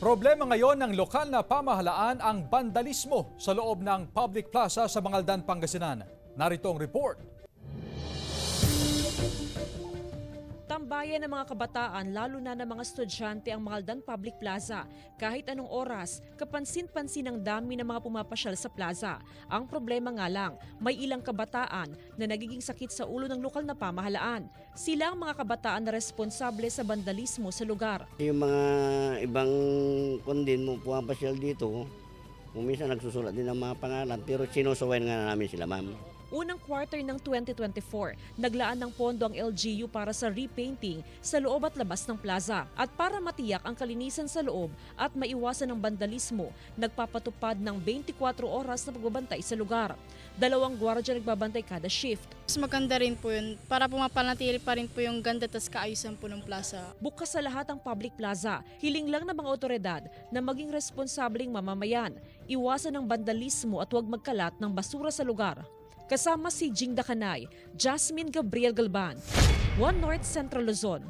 Problema ngayon ng lokal na pamahalaan ang bandalismo sa loob ng public plaza sa Mangaldan, Pangasinan. Narito ang report. Tambayan ng mga kabataan lalo na ng mga estudyante ang Mangaldan Public Plaza. Kahit anong oras, kapansin-pansin ang dami ng mga pumapasyal sa plaza. Ang problema nga lang, may ilang kabataan na nagiging sakit sa ulo ng lokal na pamahalaan. Sila ang mga kabataan na responsable sa bandalismo sa lugar. Yung mga ibang kundin mo pumapasyal dito, kung minsan nagsusulat din ng mga pangalan, pero sinusuwain nga namin sila, ma'am. Unang quarter ng 2024, naglaan ng pondo ang LGU para sa repainting sa loob at labas ng plaza. At para matiyak ang kalinisan sa loob at maiwasan ang bandalismo, nagpapatupad ng 24 oras na pagbabantay sa lugar. 2 gwardiya nagbabantay kada shift. Mas maganda rin po yun para pumapanatili pa rin po yung ganda at kaayusan po ng plaza. Bukas sa lahat ang public plaza, hiling lang ng mga otoridad na maging responsableng mamamayan, iwasan ang bandalismo at huwag magkalat ng basura sa lugar. Kasama si Jing Dakanay, Jasmine Gabriel Galban, One North Central Luzon.